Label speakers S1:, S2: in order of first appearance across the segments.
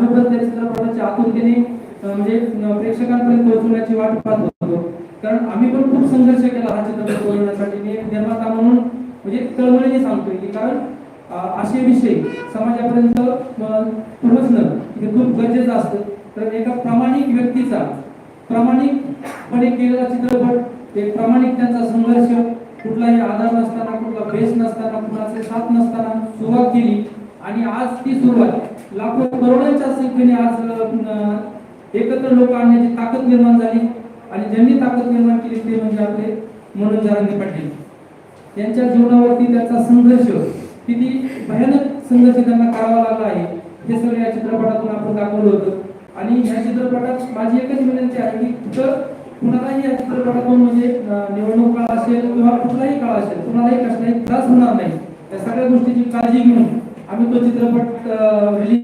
S1: आम्ही पण त्या चित्रपटाची आतुरतेने म्हणजे प्रेक्षकांपर्यंत पोहोचवण्याची वाट पाहत होतो, कारण आम्ही पण खूप संघर्ष केला हा चित्रपट बनवण्यासाठी. निर्माता म्हणून म्हणजे तळमळीने सांगतोय की कारण असे विषय समाजापर्यंत पोहोचणं हे खूप गरजेचं असतं. तर एका प्रामाणिक व्यक्तीचा प्रामाणिकपणे केलेला चित्रपट, एक प्रामाणिक त्यांचा संघर्ष, कुठलाही आधार नसताना, कुठला बेस नसताना, कुणाचे साथ नसताना सुरुवात केली आणि आज ती सुरुवात लाखो करोडोंच्या संख्येने आज एकत्र लोक आणण्याची ताकद निर्माण झाली. आणि ज्यांनी ताकद निर्माण केली ते म्हणजे आपले मनोज जरांगे पाटील. त्यांच्या जीवनावरती त्याचा संघर्ष, किती भयानक संघर्ष त्यांना करावा लागला आहे, हे सगळं या चित्रपटातून आपण दाखवलं होतं. आणि या चित्रपटात माझी एकच विनंती आहे की कुणालाही या चित्रपटातून म्हणजे निवडणूक काळ असेल किंवा कुठलाही काळ असेल, कुणालाही कसलाही त्रास होणार नाही, या सगळ्या गोष्टीची काळजी घेऊन आम्ही तो चित्रपट म्हणजे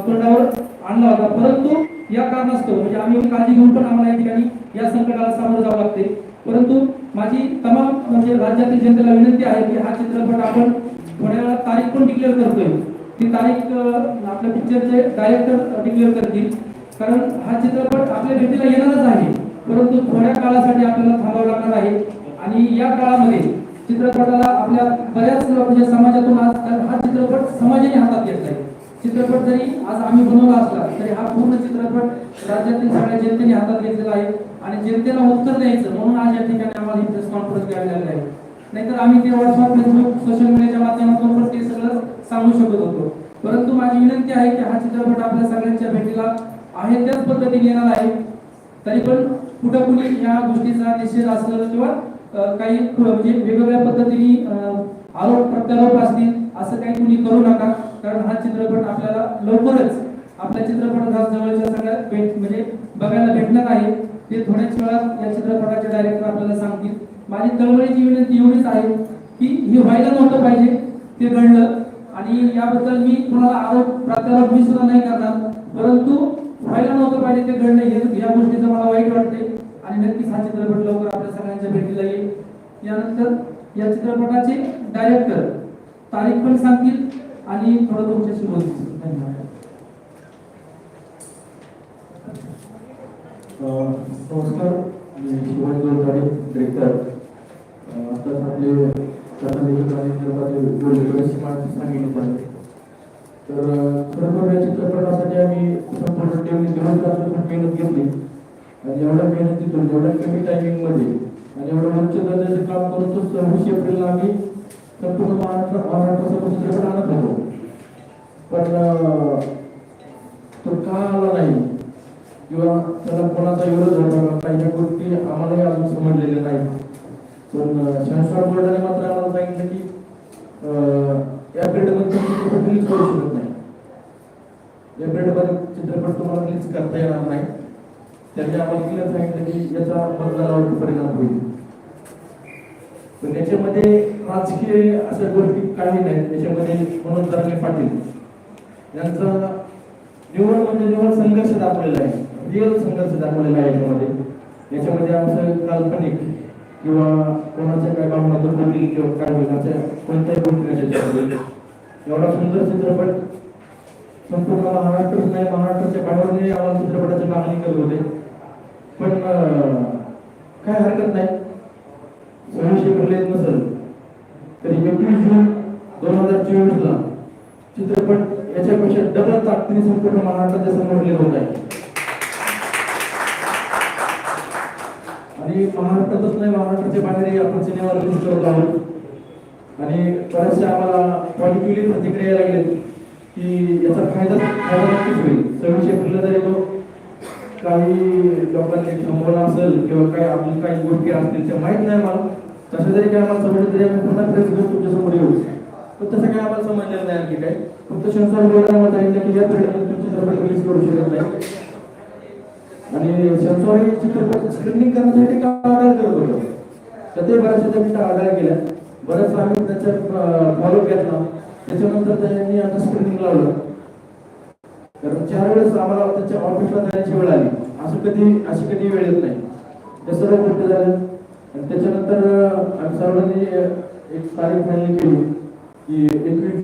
S1: तोंडावर आणला होता. परंतु या कारणास्तव म्हणजे आम्ही काळजी घेऊन पण आम्हाला या ठिकाणी या संकटाला सामोरं जावं लागते. परंतु माझी तमाम म्हणजे राज्यातील जनतेला विनंती आहे की हा चित्रपट आपण थोड्या वेळात तारीख पण डिक्लेअर करतोय. ती तारीख आपल्या पिक्चरचे डायरेक्टर डिक्लेअर करतील, कारण हा चित्रपट आपल्या भेटीला येणारच आहे, परंतु थोड्या काळासाठी आपल्याला थांबावं लागणार आहे. आणि या काळामध्ये चित्रपटाला आपल्या बऱ्याच म्हणजे समाजातून आज हा चित्रपट समाजाने हातात घेतला आहे. चित्रपट जरी आज आम्ही बनवला असला तरी हा पूर्ण चित्रपट राज्यातील सगळ्या जनतेने हातात घेतलेला आहे आणि जनतेला उत्तर द्यायचं म्हणून आज या ठिकाणी आम्हाला ही प्रेस कॉन्फरन्स घ्यावी लागली आहे. नाहीतर आम्ही ते व्हॉट्सअप, फेसबुक, सोशल मीडियाच्या माध्यमातून पण ते सगळं सांगू शकत होतो. परंतु माझी विनंती आहे की हा चित्रपट आपल्या सगळ्यांच्या भेटीला आहे त्याच पद्धतीने येणार आहे. तरी पण कुठं कुणी या गोष्टीचा निषेध असलं किंवा काही म्हणजे वेगवेगळ्या पद्धतीने आरोप प्रत्यारोप असतील असं काही कुणी करू नका, कारण हा चित्रपट आपल्याला लवकरच आपल्या चित्रपटगृहात जवळच्या सगळ्या म्हणजे बघायला भेटणार आहे. ते थोड्याच वेळात या चित्रपटाचे डायरेक्टर आपल्याला सांगतील. माझी तळमळीची विनंती एवढीच आहे की हे व्हायला नव्हतं पाहिजे, ते घडलं आणि याबद्दल मी कुणाला आरोप प्रत्यारोप मी सुद्धा नाही करणार, परंतु व्हायला नव्हतं पाहिजे ते घडलं या गोष्टीचं मला वाईट वाटते. आणि नक्कीच हा चित्रपट लवकर आपल्या सगळ्यांच्या भेटीला येईल. यानंतर या चित्रपटाचे डायरेक्टर तारीख पण सांगतील आणि थोडं तुमच्याशी बोलतील. धन्यवाद.
S2: नमस्कार, मी शिवाजी गोलवाडे, डिरेक्टर. आताच आपले बरीचशी माहिती सांगितली आहे. तर खरोखर या चित्रपटासाठी आम्ही संपूर्ण टीमने मेहनत घेतली आणि एवढ्या मेहनतीतून एवढ्या कमी टायमिंगमध्ये आणि एवढं उच्च दर्जाचे काम करून तो 26 एप्रिलला आम्ही संपूर्ण महाराष्ट्राचा चित्रपट आणत होतो. पण तो का आला नाही किंवा त्याला कोणाचा विरोध होता काही गोष्टी आम्हालाही अजून समजलेल्या नाही. पण सेन्सॉर बोर्डाने मात्र आम्हाला सांगितलं की या पिरियडमध्ये चित्रपट रिलीज करू शकत नाही, या पिरियडमध्ये चित्रपट तुम्हाला रिलीज करता येणार नाही. त्यांनी आम्हाला क्लिअर सांगितलं की याचा मतदानावर परिणाम होईल. पण याच्यामध्ये राजकीय अशा गोष्टी काही नाहीत. याच्यामध्ये मनोज जरांगे पाटील यांचा निवड संघर्ष दाखवलेला आहे, रिअल संघर्ष दाखवलेला आहे. याच्यामध्ये आमचं काल्पनिक किंवा कोणाच्या काय भावना दुर्बली किंवा काय होईल कोणत्याही गोष्टी त्याच्यामध्ये एवढा सुंदर चित्रपट संपूर्ण महाराष्ट्रच नाही, महाराष्ट्राच्या बाहेरने आम्हाला चित्रपटाची मागणी करत होते. पण काय हरकत नाही, 26 एप्रिल नसेल तरी 21 जून 2024 ला चित्रपट याच्यापेक्षा डबल ताकदीने संपूर्ण महाराष्ट्राच्या समोर रिलीज होत आहे. आणि महाराष्ट्रातच नाही, महाराष्ट्राच्या बाहेरही आपण सिनेमा रिलीज करत आहोत. आणि बऱ्याचशा आम्हाला पॉझिटिव्हली प्रतिक्रिया लागली की याचा फायदा नक्कीच होईल. 26 एप्रिलला जरी तो काही लोकांनी थांबवला असेल किंवा काही आपली काही गोष्टी असतील त्या माहीत नाही मला, तसं जरी काय आम्हाला समजलं तरी आम्ही पुन्हा प्रेस घेऊन तुमच्या समोर येऊ. पण तसं काय आम्हाला समजलेलं नाही आणखी काय. फक्त सेन्सॉर बोर्डाने सांगितलं की या पिरियडमध्ये तुमची चित्रपट रिलीज करू शकत नाही. आणि सेन्सॉर हे चित्रपट स्क्रीनिंग करण्यासाठी का ऑर्डर करत होतं, तर ते बऱ्याचशा त्यांनी ऑर्डर केल्या. बऱ्याच आम्ही त्याचा फॉलो घेतला. त्याच्यानंतर त्यांनी आता स्क्रीनिंग लावलं, कारण 4 वेळेस आम्हाला त्याच्या ऑफिसला जाण्याची वेळ आली. अशी कधी वेळ येत नाही. त्या सर्व गोष्टी झाल्या आणि त्याच्यानंतर आम्ही सर्वांनी एक तारीख फायनल केली की 21